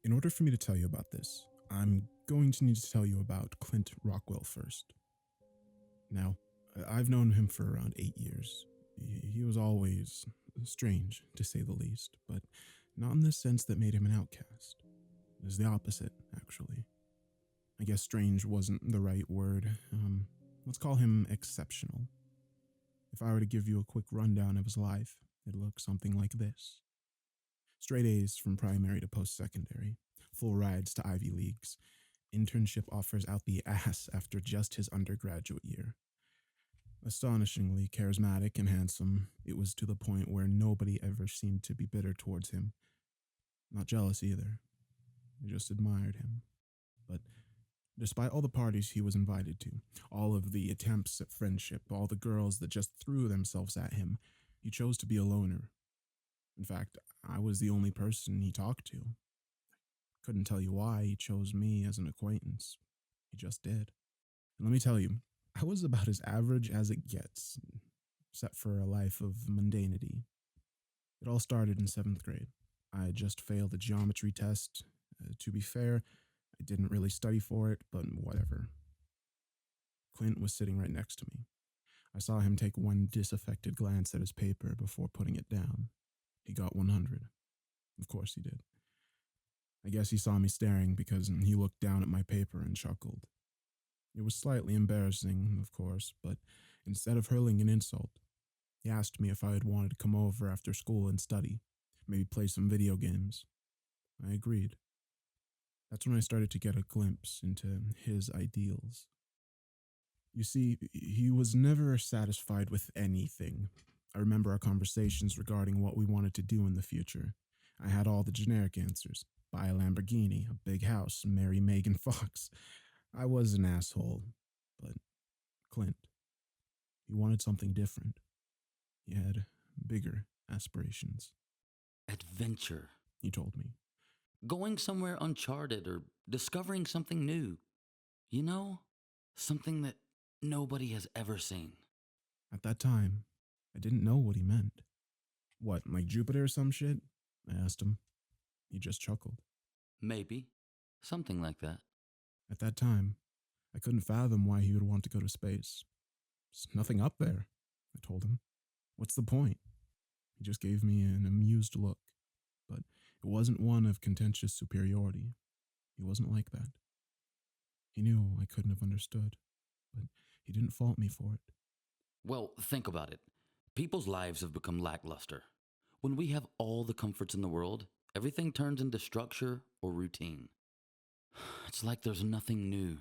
In order for me to tell you about this, I'm going to need to tell you about Clint Rockwell first. Now, I've known him for around 8 years. He was always strange, to say the least, but not in the sense that made him an outcast. It was the opposite, actually. I guess strange wasn't the right word. Let's call him exceptional. If I were to give you a quick rundown of his life, it'd look something like this. Straight A's from primary to post-secondary, full rides to Ivy Leagues, internship offers out the ass after just his undergraduate year. Astonishingly charismatic and handsome, it was to the point where nobody ever seemed to be bitter towards him. Not jealous either. They just admired him. But despite all the parties he was invited to, all of the attempts at friendship, all the girls that just threw themselves at him, he chose to be a loner. In fact, I was the only person he talked to. Couldn't tell you why he chose me as an acquaintance. He just did. And let me tell you, I was about as average as it gets, except for a life of mundanity. It all started in 7th grade. I had just failed a geometry test. To be fair, I didn't really study for it, but whatever. Clint was sitting right next to me. I saw him take one disaffected glance at his paper before putting it down. He got 100. Of course he did. I guess he saw me staring because he looked down at my paper and chuckled. It was slightly embarrassing, of course, but instead of hurling an insult, he asked me if I had wanted to come over after school and study, maybe play some video games. I agreed. That's when I started to get a glimpse into his ideals. You see, he was never satisfied with anything. I remember our conversations regarding what we wanted to do in the future. I had all the generic answers. Buy a Lamborghini, a big house, marry Megan Fox. I was an asshole, but Clint, he wanted something different. He had bigger aspirations. Adventure. He told me. Going somewhere uncharted or discovering something new. You know, something that nobody has ever seen. At that time, I didn't know what he meant. What, like Jupiter or some shit? I asked him. He just chuckled. Maybe. Something like that. At that time, I couldn't fathom why he would want to go to space. There's nothing up there, I told him. What's the point? He just gave me an amused look, but it wasn't one of contentious superiority. He wasn't like that. He knew I couldn't have understood, but he didn't fault me for it. Well, think about it. People's lives have become lackluster. When we have all the comforts in the world, everything turns into structure or routine. It's like there's nothing new.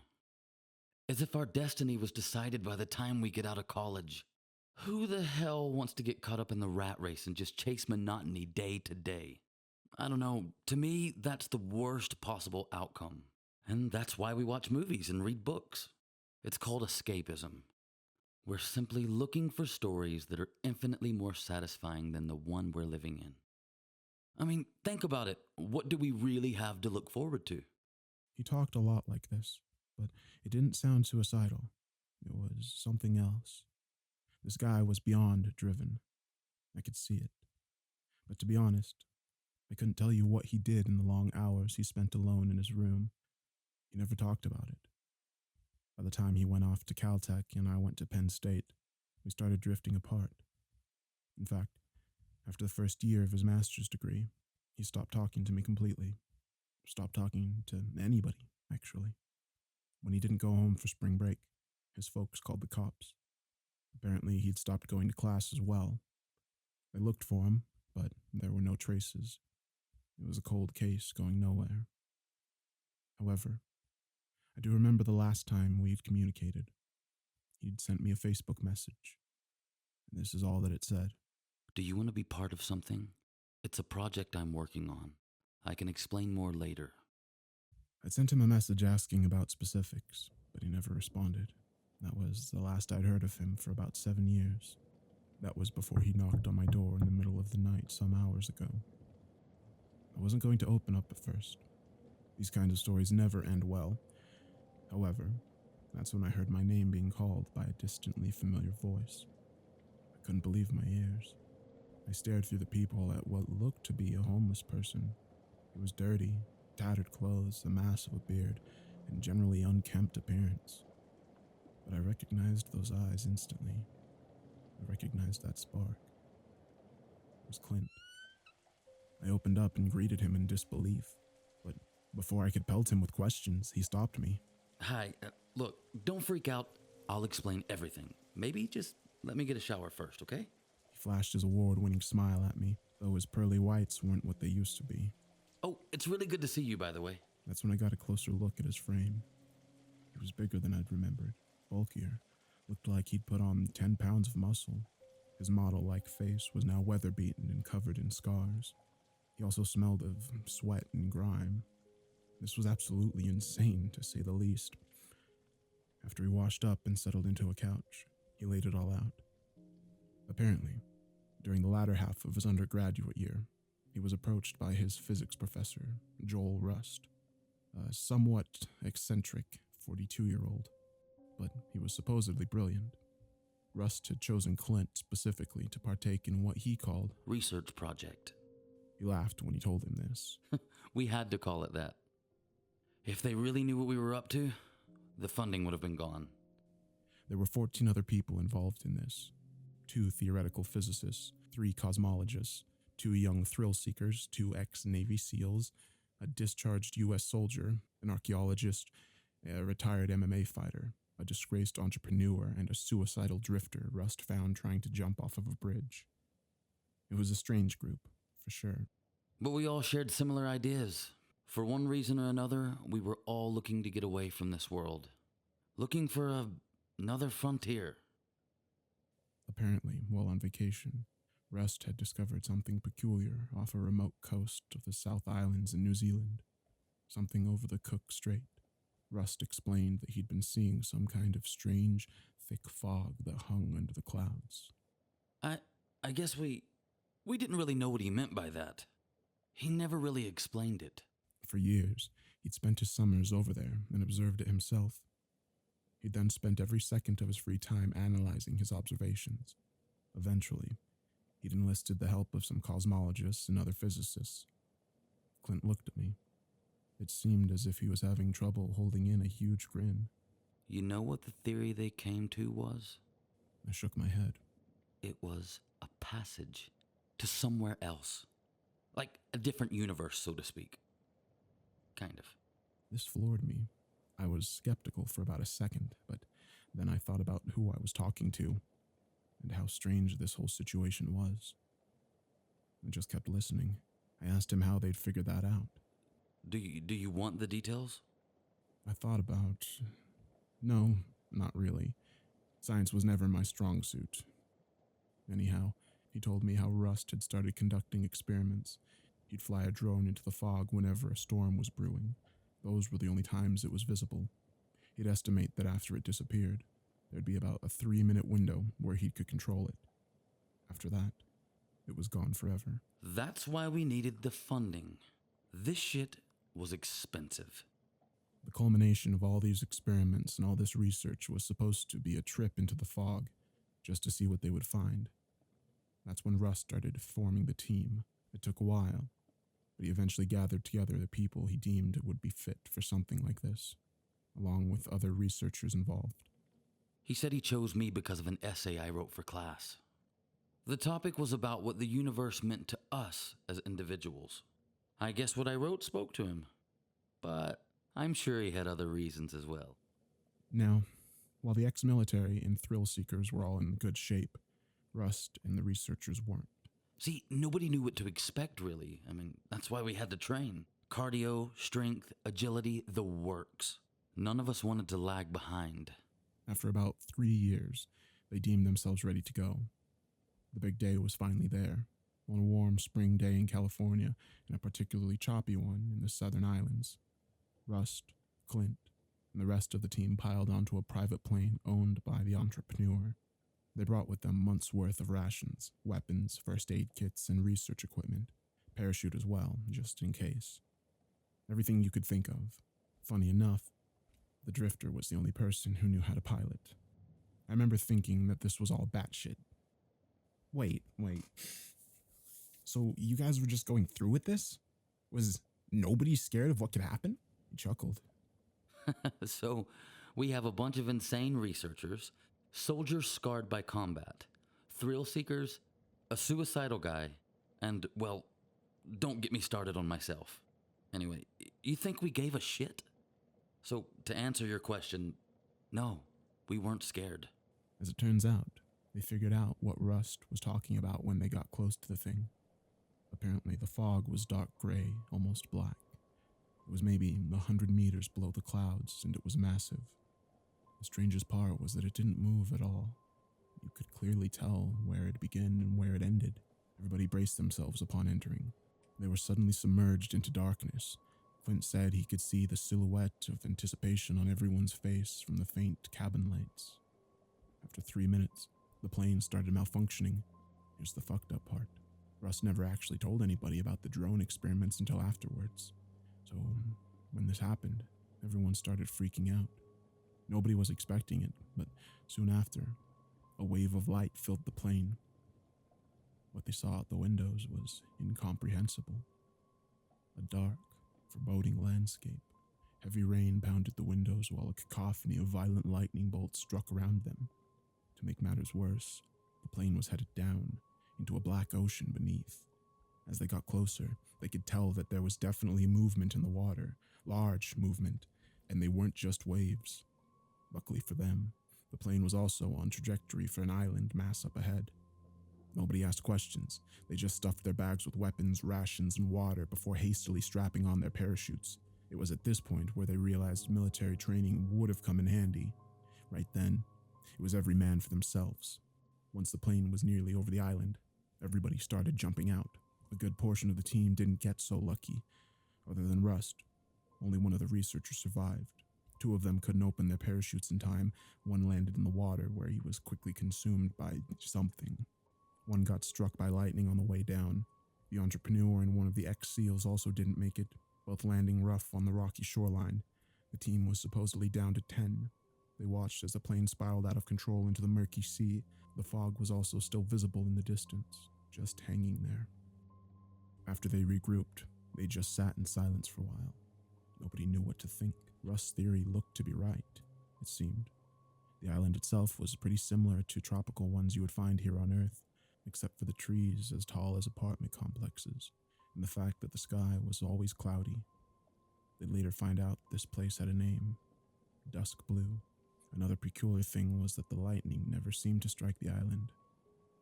As if our destiny was decided by the time we get out of college. Who the hell wants to get caught up in the rat race and just chase monotony day to day? I don't know. To me, that's the worst possible outcome. And that's why we watch movies and read books. It's called escapism. We're simply looking for stories that are infinitely more satisfying than the one we're living in. I mean, think about it. What do we really have to look forward to? He talked a lot like this, but it didn't sound suicidal. It was something else. This guy was beyond driven. I could see it. But to be honest, I couldn't tell you what he did in the long hours he spent alone in his room. He never talked about it. By the time he went off to Caltech and I went to Penn State, we started drifting apart. In fact, after the first year of his master's degree, he stopped talking to me completely. Stopped talking to anybody, actually. When he didn't go home for spring break, his folks called the cops. Apparently, he'd stopped going to class as well. They looked for him, but there were no traces. It was a cold case going nowhere. However, I do remember the last time we'd communicated. He'd sent me a Facebook message. And this is all that it said. Do you want to be part of something? It's a project I'm working on. I can explain more later. I'd sent him a message asking about specifics, but he never responded. That was the last I'd heard of him for about 7 years. That was before he knocked on my door in the middle of the night some hours ago. I wasn't going to open up at first. These kinds of stories never end well. However, that's when I heard my name being called by a distantly familiar voice. I couldn't believe my ears. I stared through the peephole at what looked to be a homeless person. It was dirty, tattered clothes, a mass of a beard, and generally unkempt appearance. But I recognized those eyes instantly. I recognized that spark. It was Clint. I opened up and greeted him in disbelief, but before I could pelt him with questions, he stopped me. Hi, look, don't freak out. I'll explain everything. Maybe just let me get a shower first, okay? He flashed his award-winning smile at me, though his pearly whites weren't what they used to be. Oh, it's really good to see you, by the way. That's when I got a closer look at his frame. He was bigger than I'd remembered, bulkier, looked like he'd put on 10 pounds of muscle. His model-like face was now weather-beaten and covered in scars. He also smelled of sweat and grime. This was absolutely insane, to say the least. After he washed up and settled into a couch, he laid it all out. Apparently, during the latter half of his undergraduate year, he was approached by his physics professor, Joel Rust, a somewhat eccentric 42-year-old, but he was supposedly brilliant. Rust had chosen Clint specifically to partake in what he called research project. He laughed when he told him this. We had to call it that. If they really knew what we were up to, the funding would have been gone. There were 14 other people involved in this. 2 theoretical physicists, 3 cosmologists, 2 young thrill seekers, 2 ex-Navy SEALs, a discharged U.S. soldier, an archaeologist, a retired MMA fighter, a disgraced entrepreneur, and a suicidal drifter Rust found trying to jump off of a bridge. It was a strange group, for sure. But we all shared similar ideas. For one reason or another, we were all looking to get away from this world. Looking for another frontier. Apparently, while on vacation, Rust had discovered something peculiar off a remote coast of the South Islands in New Zealand. Something over the Cook Strait. Rust explained that he'd been seeing some kind of strange, thick fog that hung under the clouds. I guess we didn't really know what he meant by that. He never really explained it. For years, he'd spent his summers over there and observed it himself. He'd then spent every second of his free time analyzing his observations. Eventually, he'd enlisted the help of some cosmologists and other physicists. Clint looked at me. It seemed as if he was having trouble holding in a huge grin. You know what the theory they came to was? I shook my head. It was a passage to somewhere else. Like a different universe, so to speak. Kind of. This floored me. I was skeptical for about a second, but then I thought about who I was talking to and how strange this whole situation was. I just kept listening. I asked him how they'd figured that out. Do you want the details? I thought about... No, not really. Science was never my strong suit. Anyhow, he told me how Rust had started conducting experiments. He'd fly a drone into the fog whenever a storm was brewing. Those were the only times it was visible. He'd estimate that after it disappeared, there'd be about a 3-minute window where he could control it. After that, it was gone forever. That's why we needed the funding. This shit was expensive. The culmination of all these experiments and all this research was supposed to be a trip into the fog, just to see what they would find. That's when Russ started forming the team. It took a while, but he eventually gathered together the people he deemed would be fit for something like this, along with other researchers involved. He said he chose me because of an essay I wrote for class. The topic was about what the universe meant to us as individuals. I guess what I wrote spoke to him, but I'm sure he had other reasons as well. Now, while the ex-military and thrill seekers were all in good shape, Rust and the researchers weren't. See, nobody knew what to expect, really. I mean, that's why we had to train. Cardio, strength, agility, the works. None of us wanted to lag behind. After about 3 years, they deemed themselves ready to go. The big day was finally there, on a warm spring day in California and a particularly choppy one in the southern islands. Rust, Clint, and the rest of the team piled onto a private plane owned by the entrepreneur. They brought with them months' worth of rations, weapons, first aid kits, and research equipment. Parachute as well, just in case. Everything you could think of. Funny enough, the drifter was the only person who knew how to pilot. I remember thinking that this was all batshit. Wait. So you guys were just going through with this? Was Nobody's scared of what could happen? He chuckled. So, we have a bunch of insane researchers, soldiers scarred by combat, thrill seekers, a suicidal guy, and, well, don't get me started on myself. Anyway, you think we gave a shit? So, to answer your question, no, we weren't scared. As it turns out, they figured out what Rust was talking about when they got close to the thing. Apparently, the fog was dark gray, almost black. It was maybe 100 meters below the clouds, and it was massive. The strangest part was that it didn't move at all. You could clearly tell where it began and where it ended. Everybody braced themselves upon entering. They were suddenly submerged into darkness. Clint said he could see the silhouette of anticipation on everyone's face from the faint cabin lights. After 3 minutes, the plane started malfunctioning. Here's the fucked up part. Russ never actually told anybody about the drone experiments until afterwards. So, when this happened, everyone started freaking out. Nobody was expecting it, but soon after, a wave of light filled the plane. What they saw out the windows was incomprehensible. A dark, foreboding landscape. Heavy rain pounded the windows while a cacophony of violent lightning bolts struck around them. To make matters worse, the plane was headed down into a black ocean beneath. As they got closer, they could tell that there was definitely movement in the water, large movement, and they weren't just waves. Luckily for them, the plane was also on trajectory for an island mass up ahead. Nobody asked questions. They just stuffed their bags with weapons, rations, and water before hastily strapping on their parachutes. It was at this point where they realized military training would have come in handy. Right then, it was every man for themselves. Once the plane was nearly over the island, everybody started jumping out. A good portion of the team didn't get so lucky. Other than Rust, only one of the researchers survived. 2 of them couldn't open their parachutes in time. One landed in the water where he was quickly consumed by something. One got struck by lightning on the way down. The entrepreneur and one of the ex-SEALs also didn't make it, both landing rough on the rocky shoreline. The team was supposedly down to 10. They watched as the plane spiraled out of control into the murky sea. The fog was also still visible in the distance, just hanging there. After they regrouped, they just sat in silence for a while. Nobody knew what to think. Rust's theory looked to be right, it seemed. The island itself was pretty similar to tropical ones you would find here on Earth, except for the trees as tall as apartment complexes, and the fact that the sky was always cloudy. They'd later find out this place had a name, Dusk Blue. Another peculiar thing was that the lightning never seemed to strike the island,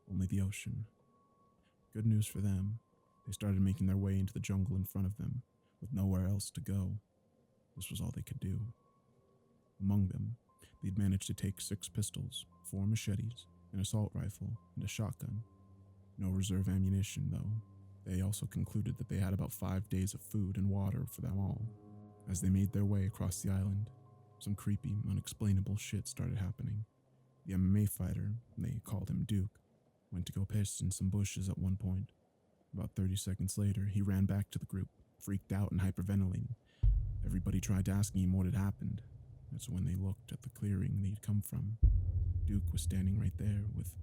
only the ocean. Good news for them, they started making their way into the jungle in front of them, with nowhere else to go. This was all they could do. Among them, they'd managed to take 6 pistols, 4 machetes, an assault rifle, and a shotgun. No reserve ammunition, though. They also concluded that they had about 5 days of food and water for them all. As they made their way across the island, some creepy, unexplainable shit started happening. The MMA fighter, they called him Duke, went to go piss in some bushes at one point. About 30 seconds later, he ran back to the group, freaked out and hyperventilating. Everybody tried asking him what had happened. That's when they looked at the clearing they'd come from. Duke was standing right there with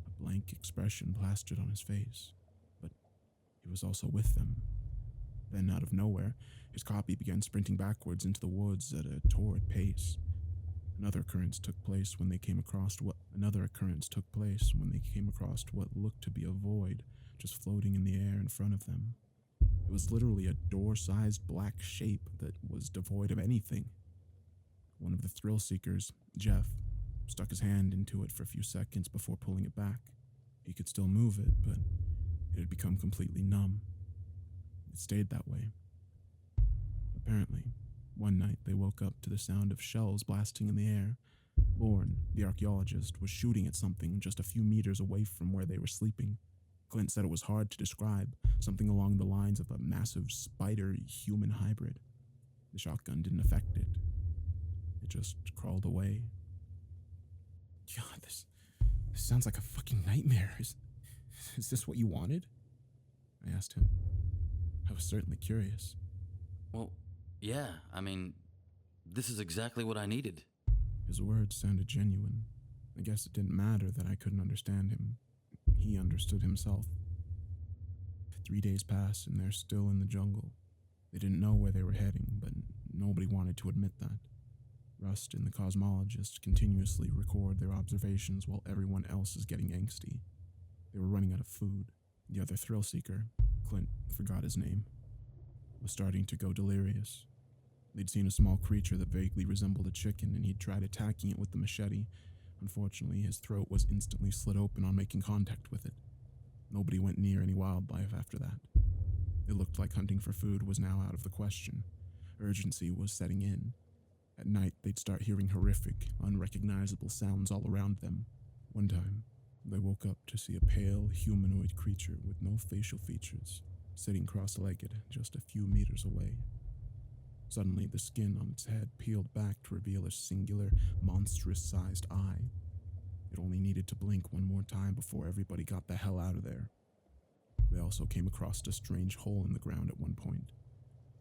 a blank expression plastered on his face, but he was also with them. Then, out of nowhere, his copy began sprinting backwards into the woods at a torrid pace. Another occurrence took place when they came across what looked to be a void just floating in the air in front of them. It was literally a door-sized black shape that was devoid of anything. One of the thrill seekers, Jeff, stuck his hand into it for a few seconds before pulling it back. He could still move it, but it had become completely numb. It stayed that way. Apparently, one night they woke up to the sound of shells blasting in the air. Bourne, the archaeologist, was shooting at something just a few meters away from where they were sleeping. Clint said it was hard to describe, something along the lines of a massive spider-human hybrid. The shotgun didn't affect it. It just crawled away. God, this sounds like a fucking nightmare. Is this what you wanted? I asked him. I was certainly curious. Well, yeah, I mean, this is exactly what I needed. His words sounded genuine. I guess it didn't matter that I couldn't understand him. He understood himself. 3 days pass and they're still in the jungle. They didn't know where they were heading, but nobody wanted to admit that. Rust and the cosmologist continuously record their observations while everyone else is getting angsty. They were running out of food. The other thrill seeker, Clint forgot his name, was starting to go delirious. They'd seen a small creature that vaguely resembled a chicken, and he'd tried attacking it with the machete. Unfortunately, his throat was instantly slit open on making contact with it. Nobody went near any wildlife after that. It looked like hunting for food was now out of the question. Urgency was setting in. At night, they'd start hearing horrific, unrecognizable sounds all around them. One time, they woke up to see a pale, humanoid creature with no facial features, sitting cross-legged just a few meters away. Suddenly, the skin on its head peeled back to reveal a singular, monstrous-sized eye. It only needed to blink one more time before everybody got the hell out of there. They also came across a strange hole in the ground at one point.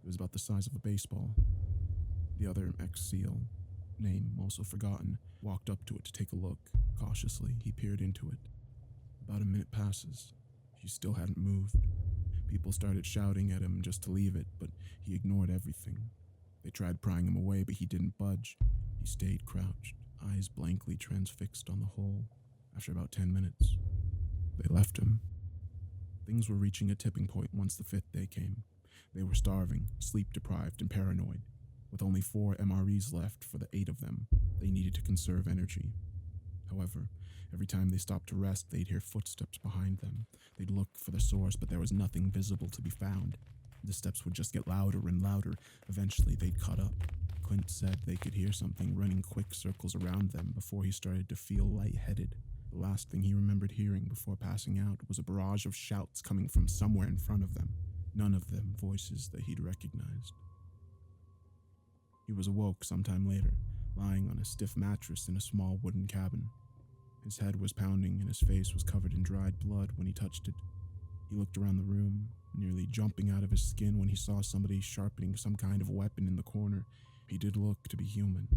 It was about the size of a baseball. The other ex-SEAL, name also forgotten, walked up to it to take a look. Cautiously, he peered into it. About a minute passes. He still hadn't moved. People started shouting at him just to leave it, but he ignored everything. They tried prying him away, but he didn't budge. He stayed crouched, eyes blankly transfixed on the hole. After about 10 minutes, they left him. Things were reaching a tipping point once the 5th day came. They were starving, sleep-deprived, and paranoid. With only 4 MREs left for the 8 of them, they needed to conserve energy. However, every time they stopped to rest, they'd hear footsteps behind them. They'd look for the source, but there was nothing visible to be found. The steps would just get louder and louder. Eventually, they'd caught up. Clint said they could hear something running quick circles around them before he started to feel lightheaded. The last thing he remembered hearing before passing out was a barrage of shouts coming from somewhere in front of them, none of them voices that he'd recognized. He was awoke sometime later, lying on a stiff mattress in a small wooden cabin. His head was pounding and his face was covered in dried blood when he touched it. He looked around the room, nearly jumping out of his skin when he saw somebody sharpening some kind of weapon in the corner. He did look to be human,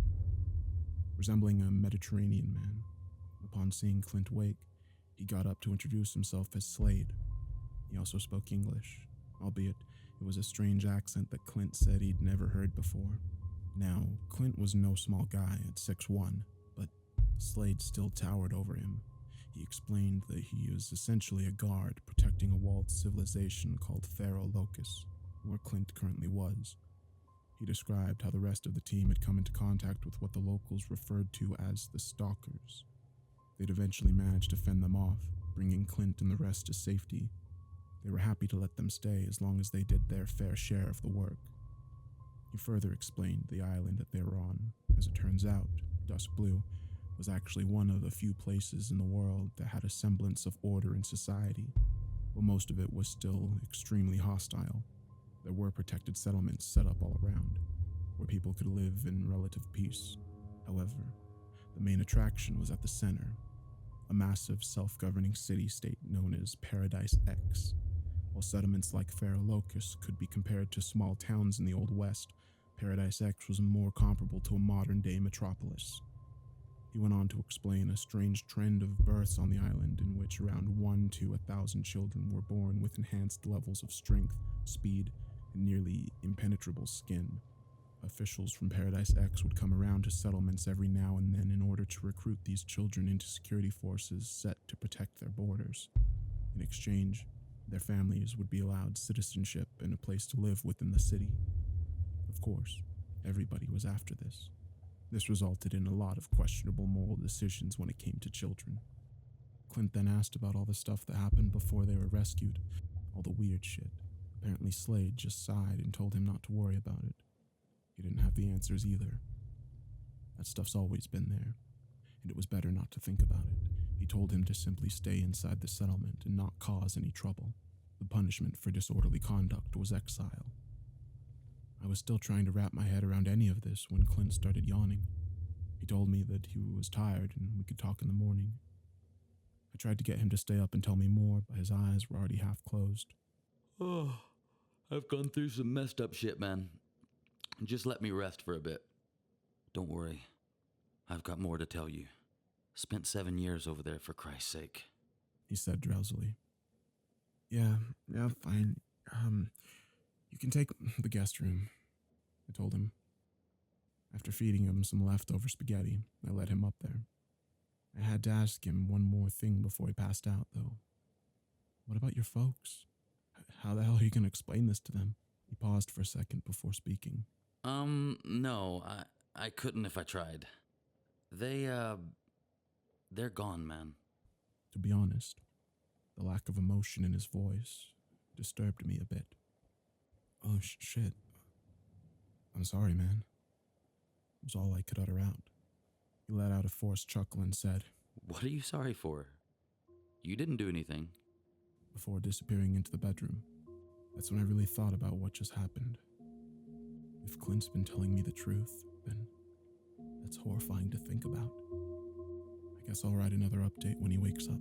resembling a Mediterranean man. Upon seeing Clint wake, he got up to introduce himself as Slade. He also spoke English, albeit it was a strange accent that Clint said he'd never heard before. Now, Clint was no small guy at 6'1", but Slade still towered over him. He explained that he was essentially a guard protecting a walled civilization called Pharaoh Locus, where Clint currently was. He described how the rest of the team had come into contact with what the locals referred to as the Stalkers. They'd eventually managed to fend them off, bringing Clint and the rest to safety. They were happy to let them stay as long as they did their fair share of the work. He further explained the island that they were on. As it turns out, Dusk Blue was actually one of the few places in the world that had a semblance of order in society, while most of it was still extremely hostile. There were protected settlements set up all around, where people could live in relative peace. However, the main attraction was at the center, a massive self-governing city-state known as Paradise X. While settlements like Pharaoh Locus could be compared to small towns in the Old West, Paradise X was more comparable to a modern-day metropolis. He went on to explain a strange trend of births on the island in which around 1 to 1,000 children were born with enhanced levels of strength, speed, and nearly impenetrable skin. Officials from Paradise X would come around to settlements every now and then in order to recruit these children into security forces set to protect their borders. In exchange, their families would be allowed citizenship and a place to live within the city. Of course, everybody was after this. This resulted in a lot of questionable moral decisions when it came to children. Clint then asked about all the stuff that happened before they were rescued, all the weird shit. Apparently Slade just sighed and told him not to worry about it. He didn't have the answers either. That stuff's always been there, and it was better not to think about it. He told him to simply stay inside the settlement and not cause any trouble. The punishment for disorderly conduct was exile. I was still trying to wrap my head around any of this when Clint started yawning. He told me that he was tired and we could talk in the morning. I tried to get him to stay up and tell me more, but his eyes were already half closed. Oh, I've gone through some messed up shit, man. Just let me rest for a bit. Don't worry. I've got more to tell you. Spent 7 years over there, for Christ's sake, he said drowsily. Yeah, fine. You can take the guest room, I told him. After feeding him some leftover spaghetti, I led him up there. I had to ask him one more thing before he passed out, though. What about your folks? How the hell are you going to explain this to them? He paused for a second before speaking. No, I couldn't if I tried. They're gone, man. To be honest, the lack of emotion in his voice disturbed me a bit. Oh, shit. I'm sorry, man. Was all I could utter out. He let out a forced chuckle and said, What are you sorry for? You didn't do anything. Before disappearing into the bedroom. That's when I really thought about what just happened. If Clint's been telling me the truth, then that's horrifying to think about. I guess I'll write another update when he wakes up.